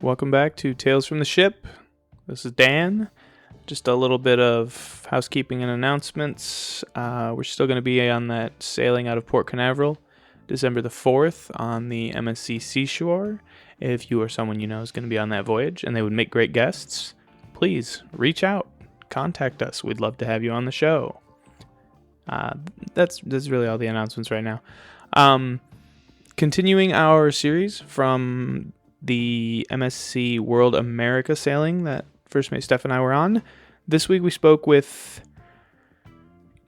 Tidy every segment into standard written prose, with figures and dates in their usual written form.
Welcome back to Tales from the Ship. This is Dan. Just a little bit of housekeeping and announcements. We're still going to be on that sailing out of Port Canaveral, December the 4th on the MSC Seashore. If you or someone you know is going to be on that voyage and they would make great guests, please reach out, contact us. We'd love to have you on the show. That's really all the announcements right now. Continuing our series from the MSC World America sailing that First Mate Steph and I were on. This week we spoke with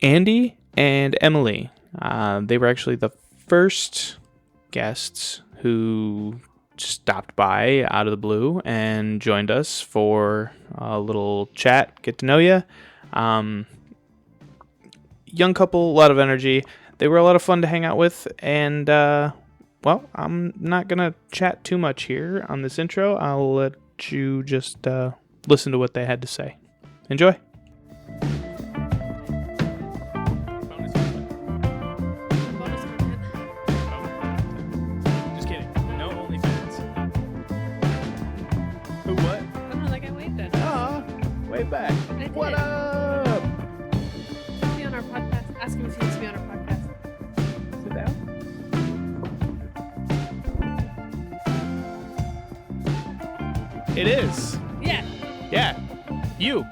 Andy and Emily. They were actually the first guests who stopped by out of the blue and joined us for a little chat, get to know you. Young couple, a lot of energy. They were a lot of fun to hang out with, and well, I'm not going to chat too much here on this intro. I'll let you just listen to what they had to say. Enjoy. Just kidding. No OnlyFans. Who, what? I don't know, like I waved at Way back. What did. up? Be on our podcast. Ask him if he wants to be on our podcast. Sit down. It is. Yeah. Yeah. You.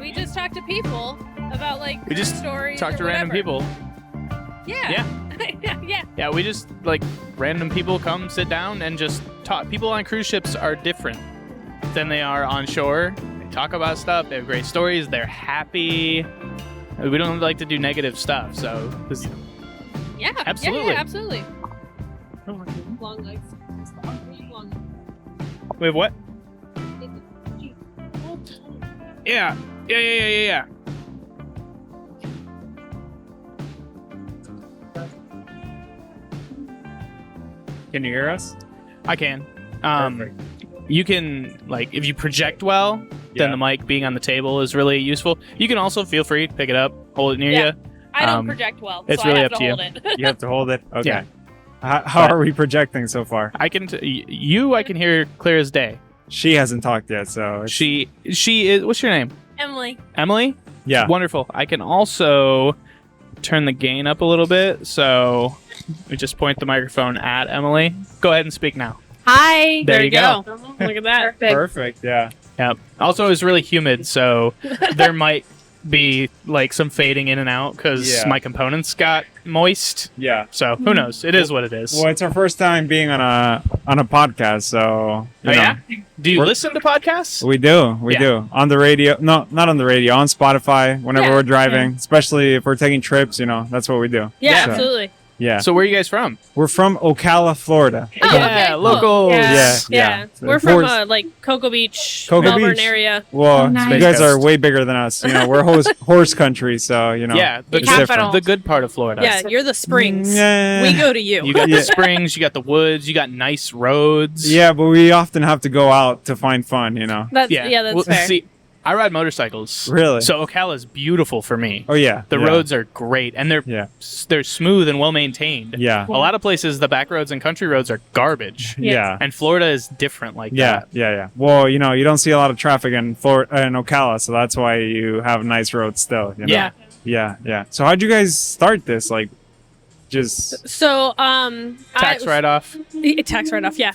We just talk to people about like We just stories. talk to random people. Yeah. Yeah. Yeah, we just, like, random people come sit down and just talk. People on cruise ships are different than they are on shore. They talk about stuff. They have great stories. They're happy. We don't like to do negative stuff, so this, Yeah. Absolutely. Yeah, absolutely. Long legs. Long. we have what? Yeah. Yeah. Can you hear us? I can. Perfect. You can, like, if you project well, then Yeah. the mic being on the table is really useful. You can also feel free to pick it up, hold it near Yeah. you. I don't Um, project well, it's so really I have up to to you. hold it. You have to hold it? Okay. Yeah. How But- are we projecting so far? I can, I can hear clear as day. She hasn't talked yet, so... it's- She is, what's your name? Emily. Emily? Yeah. Wonderful. I can also turn the gain up a little bit, so we just point the microphone at Emily. Go ahead and speak now. Hi. There you go. Look at that. Perfect, yeah. Yep. Also, it's really humid, so there might be like some fading in and out because Yeah. my components got moist. Yeah. So who knows? It is what it is. Well, it's our first time being on a podcast, so... you Oh, know. yeah? Do you We're- listen to podcasts? We do. We Yeah. do. On the radio. No, not on the radio. On Spotify, whenever Yeah, we're driving. Especially if we're taking trips, that's what we do. Yeah, So, absolutely. Yeah. So where are you guys from? We're from Ocala, Florida. Oh, Yeah, okay, cool. locals. Yeah. Yeah. We're from like Cocoa Beach, Cocoa Melbourne Beach. area. Well, Oh, nice. you guys Space are Coast. way bigger than us. We're horse country, so, Yeah, the it's capital. different. The good part of Florida. Yeah, you're the springs. Yeah. We go to you. You got Yeah. the springs, you got the woods, you got nice roads. Yeah, but we often have to go out to find fun, That's that's Well, fair. See, I ride motorcycles. Really? So Ocala is beautiful for me. Oh, yeah. The yeah. roads are great, and they're Yeah. smooth and well maintained. Yeah. A lot of places, the back roads and country roads are garbage. Yeah. And Florida is different like Yeah, that. yeah. Well, you don't see a lot of traffic in Florida and Ocala, so that's why you have nice roads still. Yeah. Yeah. So how'd you guys start this? Like, just So, Tax write-off. Tax write-off, yeah.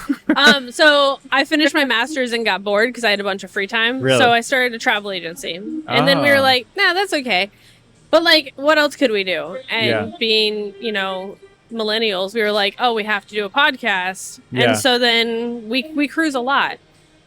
So I finished my master's and got bored because I had a bunch of free time. Really? So I started a travel agency, and then we were Ah. like, "Nah, that's okay." But like, what else could we do? And Yeah. being, millennials, we were like, "Oh, we have to do a podcast." Yeah. And so then we cruise a lot.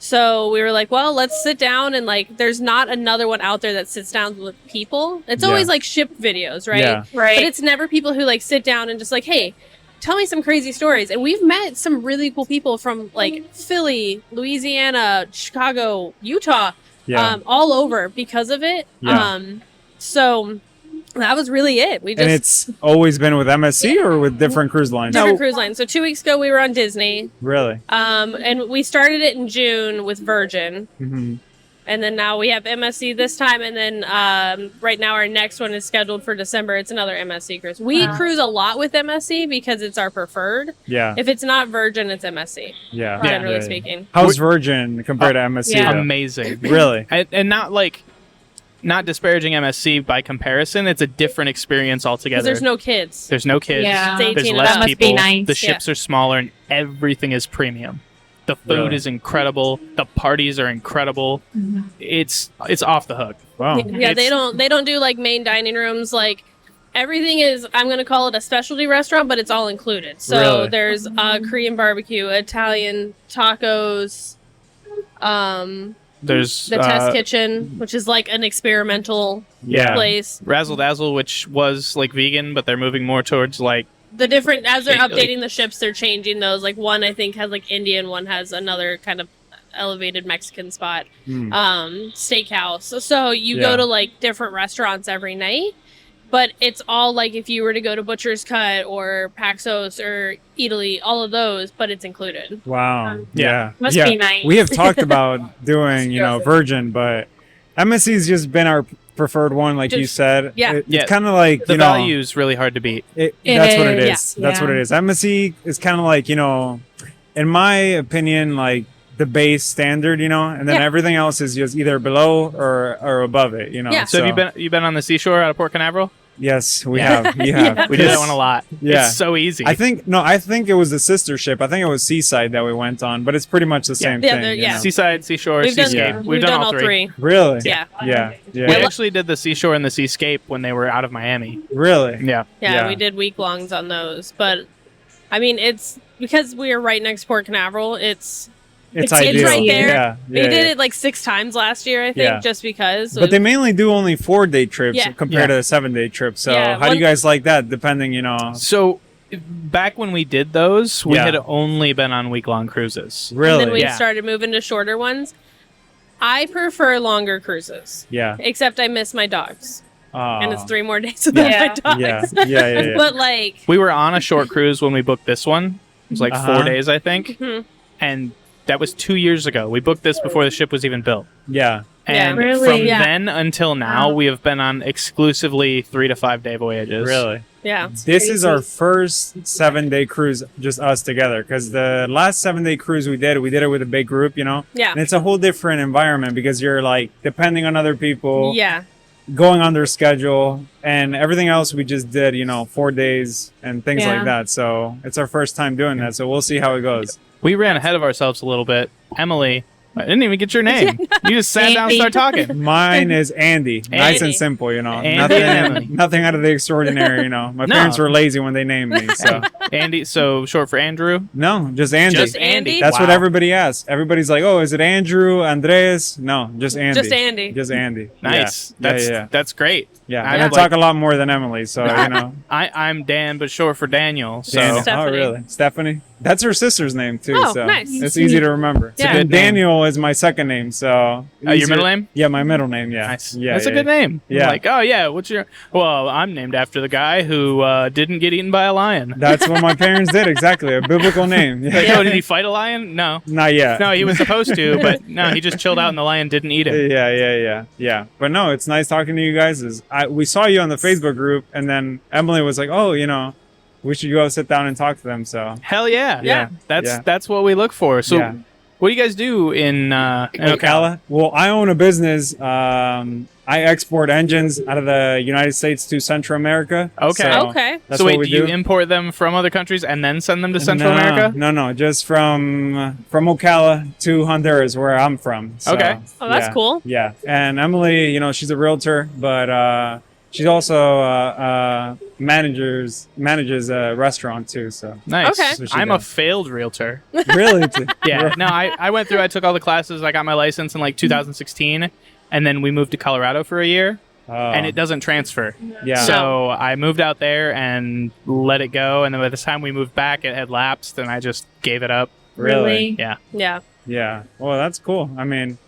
So we were like, well, let's sit down and there's not another one out there that sits down with people. It's Yeah. always like ship videos, right? Yeah. Right. But it's never people who sit down and just hey, tell me some crazy stories. And we've met some really cool people from Philly, Louisiana, Chicago, Utah, yeah. all over because of it. Yeah. So that was really it. We just And it's always been with MSC or with different cruise lines? different cruise lines. So 2 weeks ago we were on Disney. Really? And we started it in June with Virgin. hmm And then now we have MSC this time, and then right now our next one is scheduled for December. It's another MSC cruise. We cruise a lot with MSC because it's our preferred. Yeah. If it's not Virgin, it's MSC. Yeah. Generally speaking. How's Virgin compared to MSC? Yeah. though? Amazing. Really? And not disparaging MSC by comparison. It's a different experience altogether. Because there's no kids. There's no kids. Yeah. It's There's 18 less and up. people. Must be nice. The ships are smaller, and everything is premium. The food Really? is incredible. The parties are incredible. It's off the hook. Wow. Yeah, they It's- don't do like main dining rooms. Like everything is, I'm gonna call it a specialty restaurant, but it's all included. So Really? there's Korean barbecue, Italian tacos, There's the test kitchen, which is like an experimental Yeah. place. Razzle Dazzle, which was like vegan, but they're moving more towards like The different, as they're Like- updating the ships, they're changing those. Like one I think has like Indian, one has another kind of elevated Mexican spot. Steakhouse. So you Yeah. go to like different restaurants every night, but it's all like if you were to go to Butcher's Cut or Paxos or Italy, all of those, but it's included. Wow. Yeah. Must yeah. be nice. We have talked about doing, Virgin, but MSC's just been our preferred one, like you Just- said. yeah. Yeah. It's kind of like, the value is really hard to beat. That's what it is, is. That's what it is. MSC is kind of like, in my opinion, like the base standard, and then Yeah. everything else is just either below or above it, Yeah. So have you been on the seashore out of Port Canaveral? Yes, we Yeah. have. You have. We did that one a lot. Yeah. It's so easy. I think it was the sister ship. I think it was Seaside that we went on, but it's pretty much the same Yeah, thing. they're- yeah. Seaside, seashore, We've done, seascape. we've done all three. Really? Yeah. Yeah. We Yeah. actually did the seashore and the seascape when they were out of Miami. Really? Yeah. Yeah, Yeah. we did week longs on those, but I mean, it's because we are right next to Port Canaveral. It's It's It's ideal. right there. Yeah. we yeah, did yeah. it like 6 times last year, I think, Yeah. just because. But they mainly do only 4-day trips Yeah. compared Yeah. to a 7-day trip. So Yeah, how do one- you guys like that? Depending, So back when we did those, we Yeah. had only been on week-long cruises. and really? then we Yeah. started moving to shorter ones. I prefer longer cruises, Yeah. except I miss my dogs, and it's 3 more days without Yeah. my dogs. Yeah. But like, We were on a short cruise when we booked this one. It was like 4 Uh-huh. days, I think. Mhm. And that was 2 years ago. We booked this before the ship was even built. Yeah. Yeah. And Really? from Yeah. then until now, Wow. we have been on exclusively 3 to 5 day voyages. Really? yeah, This is our first 7-day cruise, just us together. Because the last 7-day cruise we did it with a big group, yeah, And it's a whole different environment because you're like depending on other people, yeah. going on their schedule, and everything else we just did, 4 days and things Yeah. like that. So it's our first time doing that. So we'll see how it goes. We ran ahead of ourselves a little bit. Emily, I didn't even get your name. You just sat down and started talking. Mine is Andy. Nice and Andy. simple, Andy and Emily. Nothing, nothing out of the extraordinary, My No. parents were lazy when they named me, so Andy, so short for Andrew. no, just Andy. Just Andy. That's what Wow. everybody asks. Everybody's like, "Oh, is it Andrew, Andres?" No, just Andy. Just Andy. Just Andy. Nice. Yeah. That's great. Yeah. I And I would talk a lot more than Emily, so I'm Dan, but short for Daniel. So Dan- Stephanie. Oh, really? Stephanie? That's her sister's name too. Oh, so nice. it's easy to remember. Yeah. good And name. Daniel is my second name. So your middle name? Yeah, my middle name. Yeah. Nice. Yeah, That's yeah, a good name. Yeah. Like, oh yeah, what's your? Well, I'm named after the guy who didn't get eaten by a lion. That's what my parents did. Exactly, a biblical name. Yeah. Like, oh, did he fight a lion? No. Not yet. No, he was supposed to, but no, he just chilled out and the lion didn't eat him. Yeah. But no, it's nice talking to you guys. We saw you on the Facebook group, and then Emily was like, "Oh, we should go sit down and talk to them." So Hell yeah. Yeah. That's what we look for. So Yeah. what do you guys do in Ocala? Ocala. Well, I own a business. I export engines out of the United States to Central America. Okay. So Okay. That's So what wait, we do you do. import them from other countries and then send them to Central No, America? No, just from Ocala to Honduras, where I'm from. So, Okay. Oh, that's yeah, cool. Yeah, and Emily, she's a realtor, but she's also manages a restaurant too. So Nice. Okay. So she I'm a does. failed realtor. really, Yeah. No, I went through, I took all the classes, I got my license in like 2016, and then we moved to Colorado for a year, and it doesn't transfer. yeah. So I moved out there and let it go, and then by the time we moved back, it had lapsed, and I just gave it up. really, Yeah. yeah. Well, that's cool. I mean,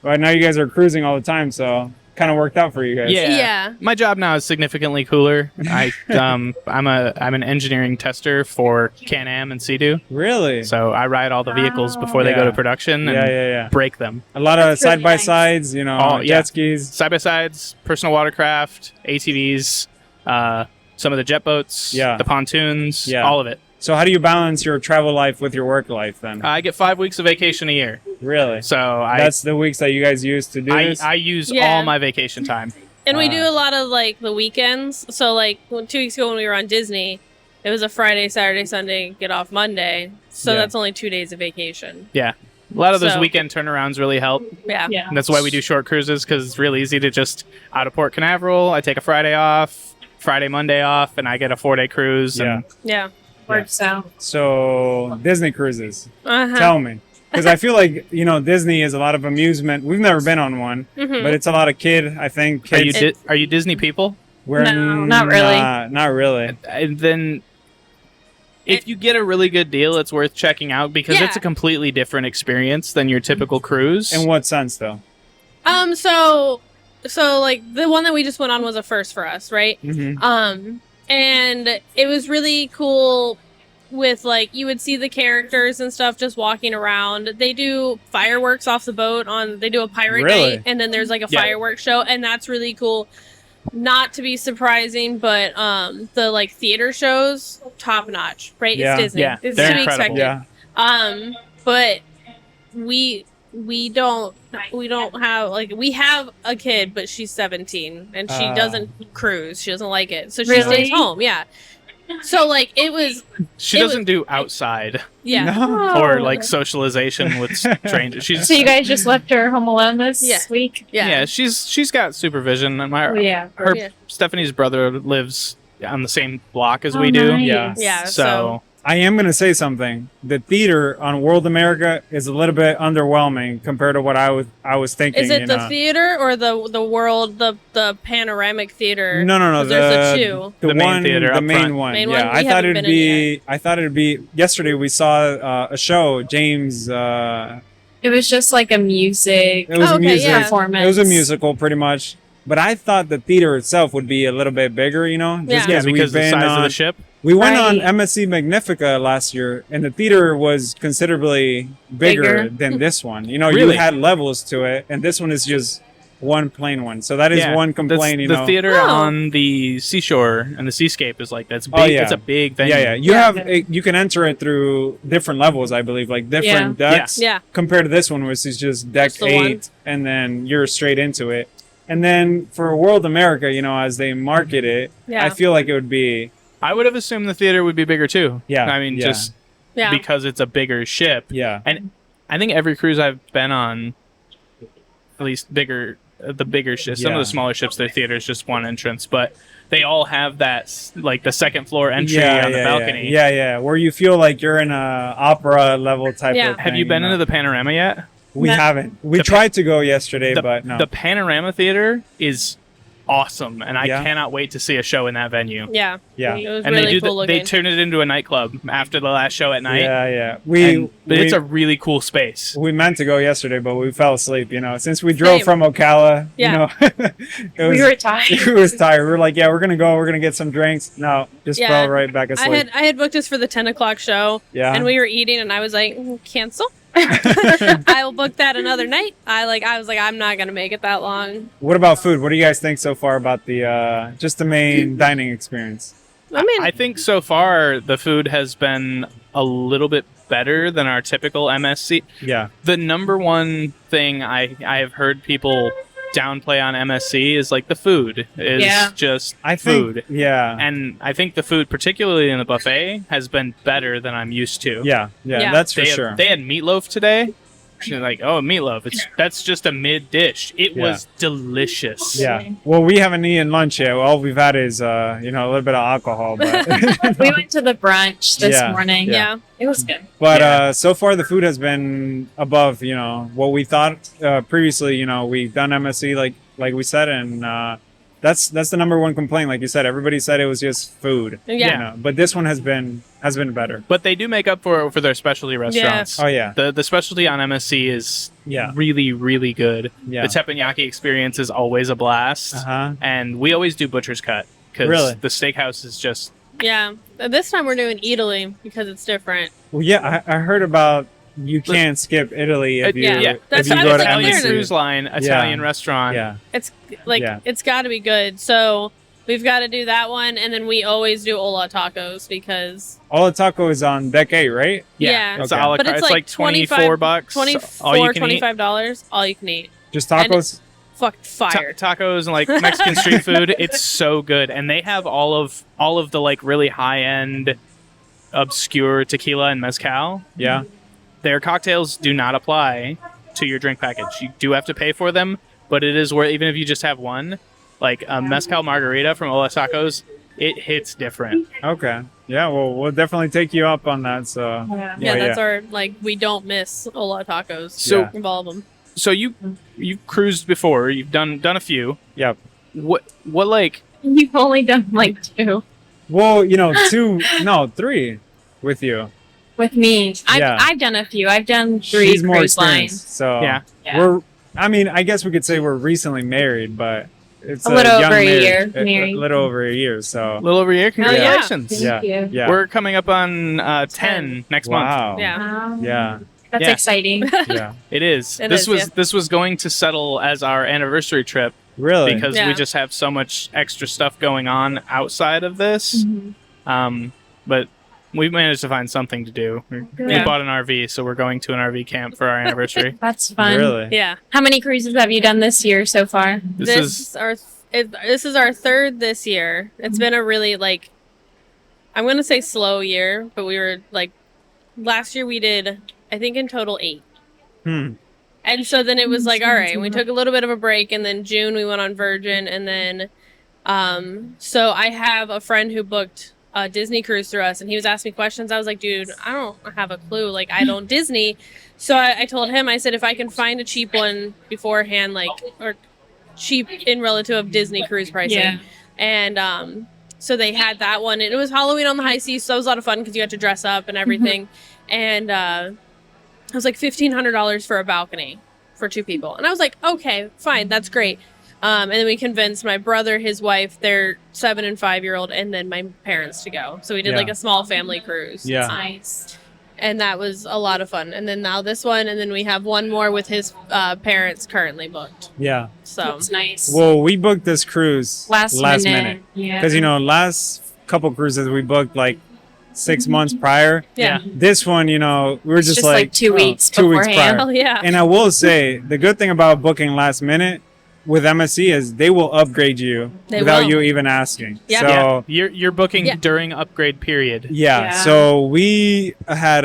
right now you guys are cruising all the time, so kind of worked out for you guys. Yeah. My job now is significantly cooler. I'm an engineering tester for Can-Am and Sea-Doo. Really? So I ride all the vehicles before they go to production and break them. A lot of side-by-sides, jet skis. Side-by-sides, personal watercraft, ATVs, some of the jet boats, the pontoons, all of it. So how do you balance your travel life with your work life then? I get 5 weeks of vacation a year. Really? So that's the weeks that you guys use to do this? I use all my vacation time. And we do a lot of like the weekends. So like 2 weeks ago when we were on Disney, it was a Friday, Saturday, Sunday, get off Monday. So that's only 2 days of vacation. Yeah. A lot of those weekend turnarounds really help. Yeah. And that's why we do short cruises, because it's real easy to just out of Port Canaveral, I take a Friday off, Friday, Monday off, and I get a 4-day cruise. Yeah. Works out. So Disney cruises. Tell me. Because I feel like, Disney is a lot of amusement. We've never been on one, but it's a lot of I think. Kids. Are you Disney people? No, not really. Not really. And then if you get a really good deal, it's worth checking out, because it's a completely different experience than your typical cruise. In what sense, though? So like the one that we just went on was a first for us, right? And it was really cool with like you would see the characters and stuff just walking around. They do fireworks off the boat they do a pirate night, and then there's like a fireworks show, and that's really cool. Not to be surprising, but the like theater shows, top notch, right? It's Disney. Yeah, it's they're to be incredible. expected. But we don't have like we have a kid, but she's 17 and she doesn't cruise. She doesn't like it, so she stays home. Yeah. So like it was. She doesn't do outside. Yeah. Or like socialization with strangers. So you guys just left her home alone this week? Yeah. Yeah. She's got supervision. Stephanie's brother lives on the same block as we do. Nice. Yeah. So I am going to say something. The theater on World America is a little bit underwhelming compared to what I was thinking. Is it the theater or the world, the panoramic theater? No. There's the two. The main theater, the up main front. one. Main Yeah, one? I We thought haven't it'd been in be. I thought it'd be. Yesterday we saw a show. James. It was just like a music It was a music performance. It was a musical, pretty much. But I thought the theater itself would be a little bit bigger. Just because of the size of the ship. We went on MSC Magnifica last year, and the theater was considerably bigger than this one. You had levels to it, and this one is just one plain one. So that is one complaint. The theater on the seashore and the seascape is like that's big. It's a big venue. You can enter it through different levels, I believe, like different decks. Yeah. Compared to this one, which is just deck 8, and then you're straight into it. And then for World America, as they market it, I feel like it would be. I would have assumed the theater would be bigger too. Yeah. I mean, just because it's a bigger ship. Yeah. And I think every cruise I've been on, at least the bigger ships, some of the smaller ships, their theater is just one entrance, but they all have that, like the second floor entry on the balcony. Yeah. Where you feel like you're in a opera level type of thing. Have you been into the panorama yet? We haven't. We tried to go yesterday, but no. The panorama theater is awesome, and I cannot wait to see a show in that venue. Yeah. Yeah. It was And really cool looking. they turn it into a nightclub after the last show at night. Yeah. But it's a really cool space. We meant to go yesterday, but we fell asleep, since we drove from Ocala, we were tired. We was tired. We were like, we're going to go. We're going to get some drinks. No, just fell right back asleep. I had booked us for the 10 o'clock show, and we were eating, and I was like, cancel. I will book that another night. I was like, I'm not gonna make it that long. What about food? What do you guys think so far about the just the main dining experience? I think so far the food has been a little bit better than our typical MSC. Yeah. The number one thing I have heard people downplay on MSC is like the food is just food. Yeah. And I think the food, particularly in the buffet, has been better than I'm used to. Yeah, that's for sure. They had meatloaf today. She's like, oh, meatloaf. That's just a mid dish. It was delicious. Yeah. Well, we haven't eaten lunch yet. All we've had is a little bit of alcohol. But we went to the brunch this morning. Yeah. It was good. But so far the food has been above, what we thought previously. We've done MSC like we said, and that's the number one complaint. Like you said, everybody said it was just food. Yeah. You know? But this one has been better. But they do make up for their specialty restaurants. Oh yeah. The specialty on MSC is really, really good. Yeah. The teppanyaki experience is always a blast. And we always do butcher's cut because the steakhouse is just... Yeah. This time we're doing Italy because it's different. Well, yeah, I heard about you can't skip Italy if you That's if you what go I was to like, Italian MSC. cruise line, Italian restaurant. Yeah. It's like it's got to be good. So we've got to do that one, and then we always do Ola tacos because All the taco is on deck 8, right? Yeah. It's, Okay. a la But carte. it's It's like like $24. $24, all you can eat. $25, all you can eat. Just tacos. Fuck fire. Tacos and like Mexican street food. It's so good, and they have all of the like really high end, obscure tequila and mezcal. Yeah. Their cocktails do not apply to your drink package. You do have to pay for them, but it is worth, even if you just have one, like a mezcal margarita from Ola Tacos, it hits different. Okay. Yeah. Well, we'll definitely take you up on that. So. Yeah, that's our like we don't miss Ola tacos. So Yeah. of all of them. So you cruised before. You've done a few. Yep. What like? You've only done like 2 Well, 3 with you. with me. Yeah. I've done a few. I've done 3 She's more cruise experienced. lines. So Yeah. I guess we could say we're recently married, but it's A little young over a marriage. year A married. little over a year. So. A little over here. Congratulations. Thank you. Yeah. We're coming up on 10 next month. Wow. Yeah. Yeah. That's Yeah. exciting. Yeah. It is. It this is, was yeah. this was going to settle as our anniversary trip Really? because Yeah. we just have so much extra stuff going on outside of this. But we managed to find something to do. We Yeah. bought an RV, so we're going to an RV camp for our anniversary. That's fun. Really? Yeah. How many cruises have you done this year so far? This is This is our third this year. It's been a really like I'm gonna say slow year, but we were like last year we did I think in total 8. And so then it was like, all right, we took a little bit of a break, and then June we went on Virgin, and then so I have a friend who booked a Disney cruise through us, and he was asking me questions. I was like, dude, I don't have a clue. Like, I don't Disney. So I told him, I said, if I can find a cheap one beforehand, like, or cheap in relative of Disney cruise pricing. Yeah. And so they had that one, and it was Halloween on the high seas, so that was a lot of fun because you had to dress up and everything. And it was like $1,500 for a balcony for 2 people. And I was like, okay, fine, that's great. And then we convinced my brother, his wife, their 7 and 5-year-old, and then my parents to go. So we did like a small family cruise. Yeah. Nice. And that was a lot of fun. And then now this one, and then we have one more with his parents currently booked. Yeah. So That's nice. Well, we booked this cruise last minute. Yeah. because last couple cruises we booked like 6 months prior. yeah. This one, we were It's just just like 2 weeks 2 weeks beforehand. prior. Oh yeah. And I will say the good thing about booking last minute with MSC is they will upgrade you They without will. you even asking. Yeah. So you're booking Yeah. during upgrade period. yeah. Yeah. So we had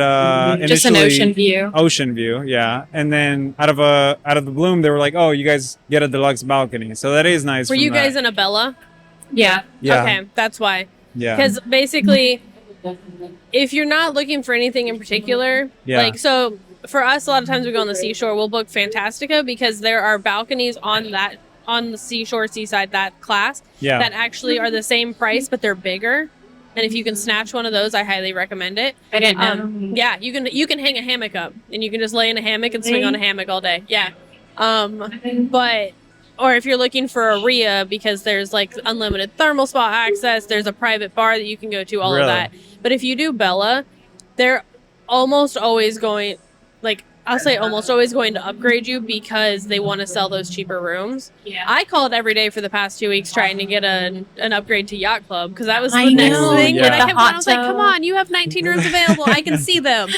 Just an initially ocean view. Ocean view, yeah. And then out of the bloom, they were like, "Oh, you guys get a deluxe balcony." So that is nice. Were from you guys that. in a Bella? Yeah. Yeah. Okay, that's why. Yeah. Because basically, if you're not looking for anything in particular, Yeah. like so for us, a lot of times we go on the seashore. We'll book Fantastica because there are balconies on the seashore, seaside, that class Yeah. that actually are the same price, but they're bigger. And if you can snatch one of those, I highly recommend it. I didn't know. Yeah, you can hang a hammock up, and you can just lay in a hammock and swing on a hammock all day. Yeah. But or if you're looking for a RIA, because there's like unlimited thermal spa access, there's a private bar that you can go to, all Really? of that. But if you do Bella, they're almost always going, like I'll say almost always going to upgrade you because they want to sell those cheaper rooms. Yeah. I called every day for the past 2 weeks trying to get an upgrade to Yacht Club because that was the I next know, thing. yeah. And I The kept hot going, I was like, tub. come on, you have 19 rooms available. I can see them.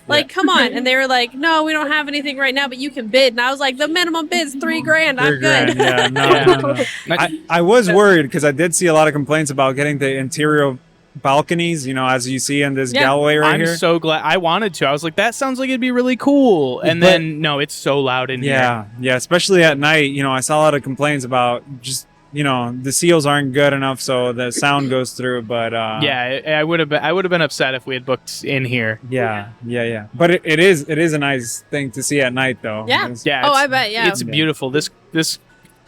Like, come on. And they were like, no, we don't have anything right now, but you can bid. And I was like, the minimum bid's $3,000. I'm good. Yeah, no. I was worried because I did see a lot of complaints about getting the interior balconies, as you see in this Yeah. gallery right I'm here. so glad. I wanted to. I was like, that sounds like it'd be really cool. And But- then no, it's so loud in here. Yeah, especially at night. I saw a lot of complaints about just the seals aren't good enough, so the sound goes through. But Yeah, I would have been upset if we had booked in here. yeah. But it is a nice thing to see at night, though. Yeah. It's- Yeah. Oh, it's- I bet, yeah. It's beautiful. This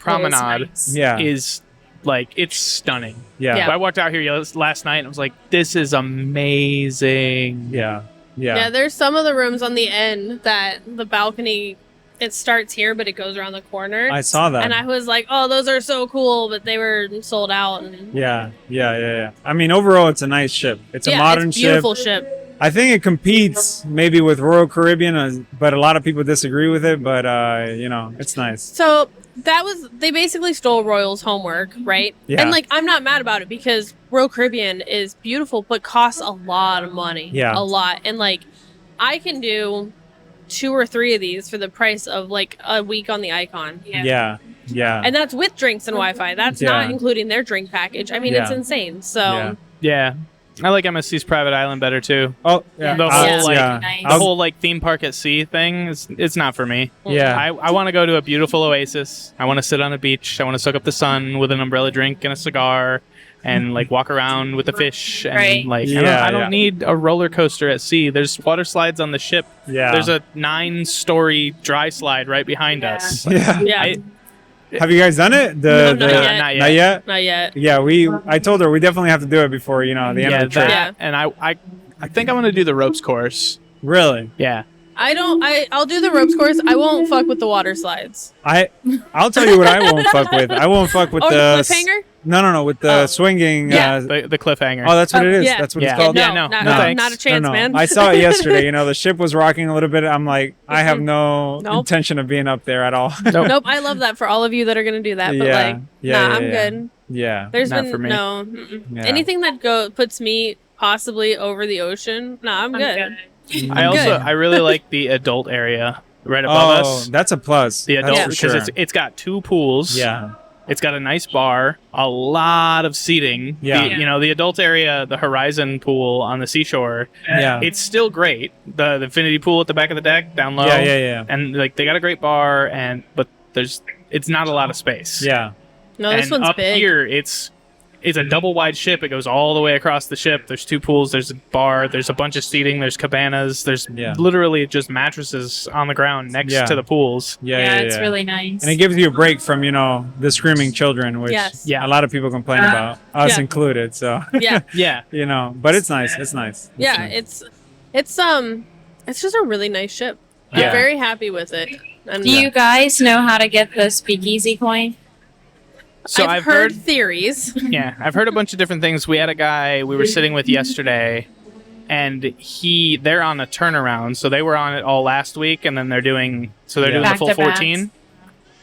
promenade nice. Yeah. is Like, it's stunning. Yeah. Yeah. I walked out here last night and I was like, this is amazing. Yeah. Yeah, there's some of the rooms on the end that the balcony, it starts here, but it goes around the corner. I saw that. And I was like, oh, those are so cool, but they were sold out. And Yeah. I mean, overall, it's a nice ship. It's a modern it's a beautiful ship. I think it competes maybe with Royal Caribbean, but a lot of people disagree with it. But it's nice. So they basically stole Royal's homework, right? Yeah. And like, I'm not mad about it because Royal Caribbean is beautiful, but costs a lot of money. Yeah. A lot. And like, I can do 2 or 3 of these for the price of like a week on the Icon. Yeah. And that's with drinks and Wi-Fi. That's not including their drink package. I mean, it's insane. So Yeah. I like MSC's Private Island better too. Oh, yeah. The whole nice. the whole like theme park at sea thing it's not for me. Yeah. I want to go to a beautiful oasis. I want to sit on a beach. I want to soak up the sun with an umbrella drink and a cigar and like walk around with the fish and Right. like Yeah, I don't need a roller coaster at sea. There's water slides on the ship. Yeah. There's a 9-story dry slide right behind us. Yeah. yeah. Have you guys done it? No, not yet. Not yet. Not yet? Not yet. Yeah, I told her we definitely have to do it before, the end of the trip. that, and I think I want to do the ropes course. Really? Yeah. I'll do the ropes course. I won't fuck with the water slides. I'll tell you what I won't fuck with. I won't fuck with Oh, the the cliffhanger? No, with the swinging. Yeah. The cliffhanger. Oh, that's what it is. yeah. That's what Yeah. it's called. Yeah, no, thanks. not a chance, No. man. I saw it yesterday. The ship was rocking a little bit. I'm like, I have no Nope. intention of being up there at all. Nope. I love that for all of you that are gonna do that. But I'm good. Yeah. There's Not been for me. no Yeah. anything that puts me possibly over the ocean. No, I'm good. I really like the adult area right above Oh, us. that's a plus. The adult That's for because sure. it's got 2 pools. Yeah. It's got a nice bar, a lot of seating. Yeah. The adult area, the Horizon pool on the seashore. Yeah. It's still great. The infinity pool at the back of the deck down low. Yeah. And like they got a great bar but it's not a lot of space. Yeah. No, this And one's up big. here it's a double wide ship. It goes all the way across the ship. There's 2 pools. There's a bar. There's a bunch of seating. There's cabanas. There's literally just mattresses on the ground next to the pools. Yeah. It's really nice. And it gives you a break from, the screaming children, which Yes. Yeah. a lot of people complain about, us Yeah. included. So, Yeah. Yeah. but it's nice. It's nice. Yeah. nice. It's just a really nice ship. Yeah. I'm very happy with it. And Do you guys know how to get the speakeasy coin? So I've heard theories. Yeah, I've heard a bunch of different things. We had a guy we were sitting with yesterday, and they're on a turnaround. So they were on it all last week, and then they're doing the Back full to backs. 14.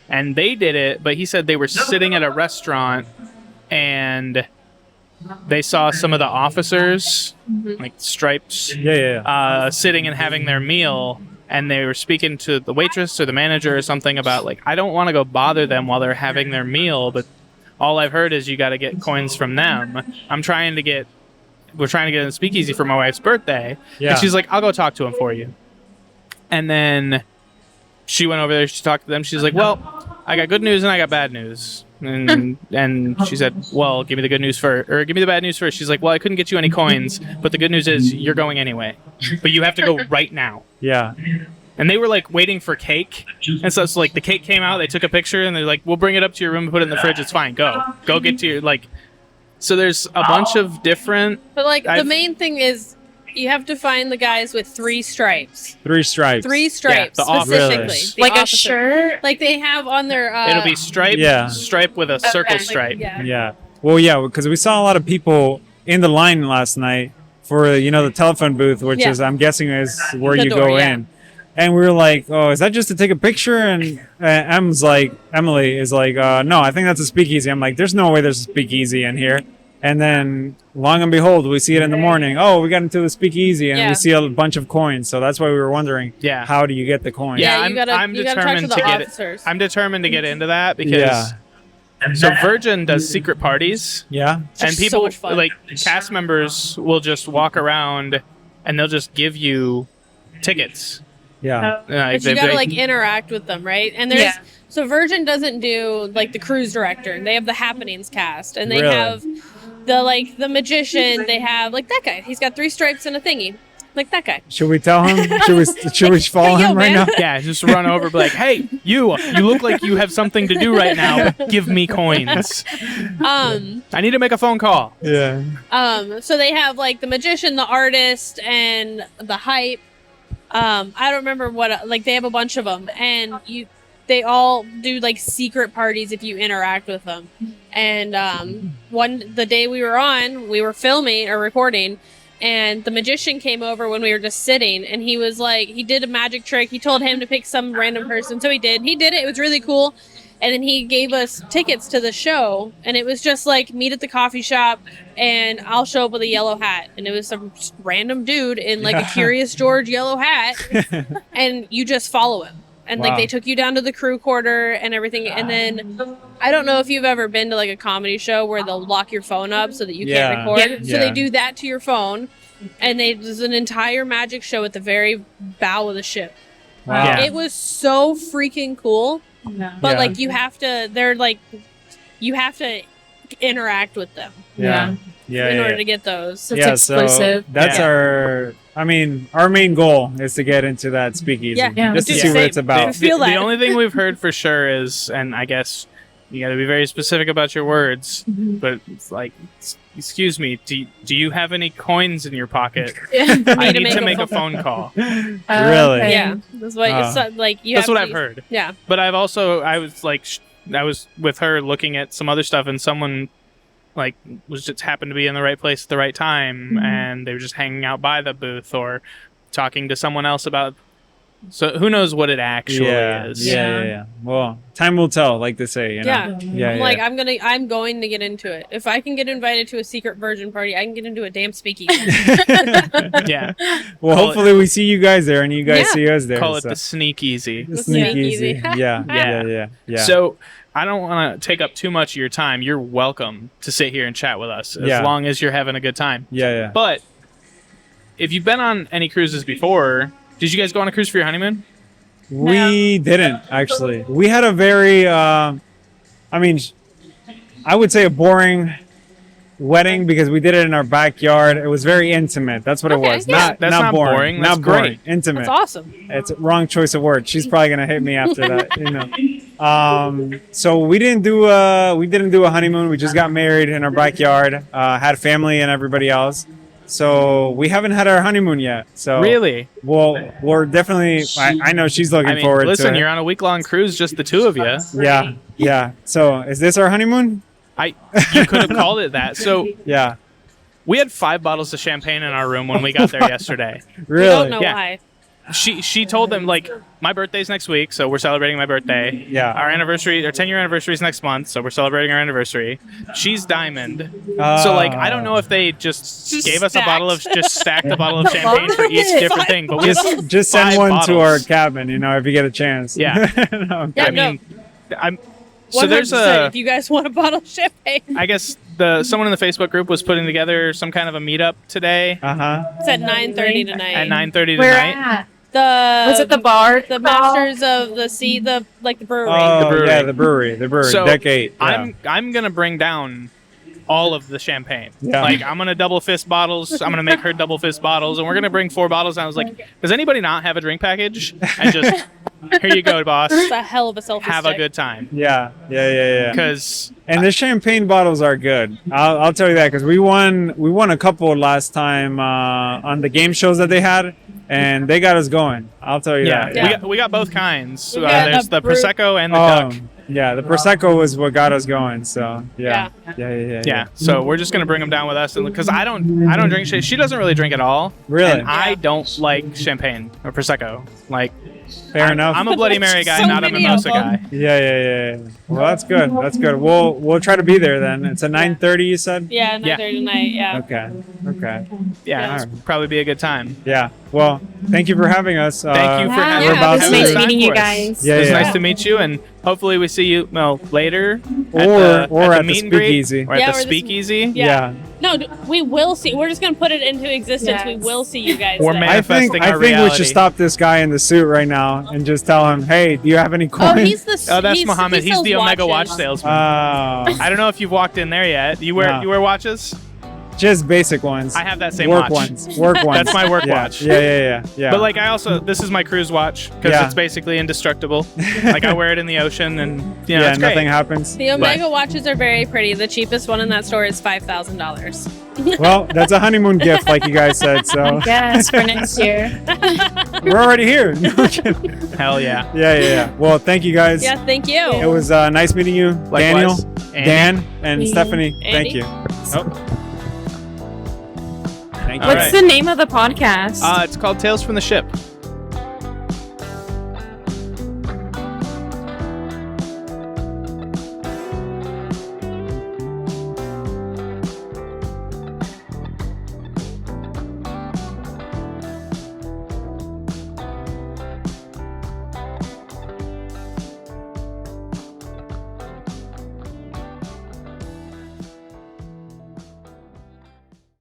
And they did it, but he said they were sitting at a restaurant, and they saw some of the officers, like stripes, Yeah. sitting and having their meal. And they were speaking to the waitress or the manager or something about, like, I don't want to go bother them while they're having their meal, but all I've heard is you got to get coins from them. We're trying to get a speakeasy for my wife's birthday. Yeah. And she's like, I'll go talk to him for you. And then she went over there, she talked to them. She's like, well, I got good news and I got bad news. And she said, well, give me the good news first, or give me the bad news first. She's like, well, I couldn't get you any coins, but the good news is you're going anyway. But you have to go right now. Yeah. And they were like waiting for cake. And so it's like the cake came out, they took a picture, and they're like, we'll bring it up to your room and put it in the fridge. It's fine. Go get to your, like, so there's a bunch of different. But like the main thing is you have to find the guys with 3 stripes. 3 stripes. 3 stripes the specifically. officers. The Like a officer. shirt? Like they have on their It'll be stripe, stripe with a circle stripe. Yeah. Well, yeah, because we saw a lot of people in the line last night for, the telephone booth, which is, I'm guessing, is where The you door, go yeah. in. And we were like, oh, is that just to take a picture? And Emily is like, no, I think that's a speakeasy. I'm like, there's no way there's a speakeasy in here. And then, long and behold, we see it in the morning. Oh, we got into the speakeasy, and we see a bunch of coins. So that's why we were wondering, how do you get the coins? Yeah, you gotta talk to the officers. I'm determined to get into that because so Virgin does secret parties. Yeah. And so people, much fun. like cast members, will just walk around and they'll just give you tickets. Yeah. But you gotta like interact with them, right? And there's so Virgin doesn't do like the cruise director. They have the happenings cast, and they have the magician. They have like that guy. He's got 3 stripes and a thingy. Like that guy. Should we tell him? Should we follow Hey, yo, him right man. now? Yeah, just run over, be like, hey, you look like you have something to do right now. But give me coins. I need to make a phone call. Yeah. So they have like the magician, the artist, and the hype. I don't remember what, like they have a bunch of them, and they all do like secret parties if you interact with them. And the day we were filming or recording, and the magician came over when we were just sitting, and he was like, he did a magic trick. He told him to pick some random person, so he did it. It was really cool. And then he gave us tickets to the show, and it was just like, meet at the coffee shop, and I'll show up with a yellow hat. And it was some random dude in like a Curious George yellow hat, and you just follow him. And like they took you down to the crew quarter and everything. And then I don't know if you've ever been to like a comedy show where they'll lock your phone up so that you can't record. So they do that to your phone, and there's an entire magic show at the very bow of the ship. Wow. Yeah. It was so freaking cool. But like you have to interact with them in order to get those. It's exclusive. So that's our main goal is to get into that speakeasy. Yeah. Just to see what it's about. The only thing we've heard for sure is, and I guess you got to be very specific about your words, but it's like, excuse me, do you have any coins in your pocket? I need to make a phone call. Really? Okay. Yeah, that's what it's like. That's what I've heard. Yeah, but I was with her looking at some other stuff, and someone like was just happened to be in the right place at the right time, and they were just hanging out by the booth or talking to someone else about. So who knows what it actually is? Yeah. Well, time will tell, like they say. You know? I'm like, I'm going to get into it. If I can get invited to a secret virgin party, I can get into a damn speakeasy. Yeah. Well, hopefully we see you guys there, and you guys see us there. Call it the sneak easy. The sneak easy. Yeah. So I don't want to take up too much of your time. You're welcome to sit here and chat with us as long as you're having a good time. Yeah. But if you've been on any cruises before, did you guys go on a cruise for your honeymoon? We didn't, actually. We had a very, I would say a boring wedding because we did it in our backyard. It was very intimate. That's what it was. Yeah. That's not boring. That's Not boring. great. Intimate. That's awesome. It's a wrong choice of words. She's probably gonna hit me after that, you know. So we didn't do a honeymoon. We just got married in our backyard. Had family and everybody else. So we haven't had our honeymoon yet. So Really? well, we're definitely. I know she's looking forward to it. Listen, you're on a week-long cruise, just the two of you. Yeah. So is this our honeymoon? You could have called it that. So Yeah. we had 5 bottles of champagne in our room when we got there yesterday. Really? I don't know Yeah. why. She told them, like, my birthday's next week, so we're celebrating my birthday. Yeah. Our 10-year anniversary is next month, so we're celebrating our anniversary. She's diamond. So, like, I don't know if they just gave us stacked a bottle of champagne for each different thing. But just send 5 one to bottles. our cabin, you know, if you get a chance. Yeah. No, Yeah, I mean, so 100%. there's a, If you guys want a bottle of champagne, I guess someone in the Facebook group was putting together some kind of a meetup today it's at 9:30 tonight. at 9:30 Where tonight. at? Was it the bar? The Masters of the Sea, the brewery. Oh, The brewery. yeah, the brewery. So Deck 8. Yeah. I'm gonna bring down all of the champagne. Yeah. Like, I'm gonna double fist bottles. I'm gonna make her double fist bottles, and we're gonna bring 4 bottles. And I was like, does anybody not have a drink package? And just here you go, boss. It's a hell of a selfie Have stick. a good time. Yeah. Because And the champagne bottles are good. I'll tell you that because we won a couple last time on the game shows that they had, and they got us going. I'll tell you that. Yeah. we got both kinds. We got There's the a brute- prosecco and the duck. Yeah, the prosecco was what got us going. So yeah. So we're just gonna bring them down with us, because I don't drink. She doesn't really drink at all. Really? And I don't like champagne or prosecco. Like, Fair enough. I'm a Bloody Mary guy, So not a many mimosa of them. guy. Yeah. Well, that's good. We'll try to be there then. It's a 9:30. You said. Yeah, 9:30 tonight. Yeah. Okay. Yeah, All it'll probably be a good time. Yeah. Well, thank you for having us. Thank you for Yeah, having we're us. about to Have meet- a Nice time meeting you for us. guys. Yeah, It was yeah. nice to meet you, and hopefully we see you later Or at the at the meet and greet, speakeasy. or at Yeah, the or the- speakeasy. Yeah. No, we will see. We're just gonna put it into existence. Yes. We will see you guys. We're there. mad- I think Manifesting our we reality. should stop this guy in the suit right now and just tell him, "Hey, do you have any Oh, coins?" he's the. Oh, that's he's, Mohammed. he He's sells the Omega watch watches. salesman. Oh. I don't know if you've walked in there yet. You wear No. watches? Just basic ones. I have that same work watch. Work ones. That's my work yeah. watch. Yeah. But like this is my cruise watch because it's basically indestructible. Like I wear it in the ocean and it's nothing great. happens. The Omega watches are very pretty. The cheapest one in that store is $5,000. Well, that's a honeymoon gift, like you guys said. So Yes, for next year. we're already here. No kidding. Hell yeah. Yeah. Well, thank you guys. Yeah, thank you. It was nice meeting you, Daniel, Andy. Dan, and Andy. Stephanie. Thank Andy. you. Oh. Thank you. All What's right. the name of the podcast? It's called Tales from the Ship.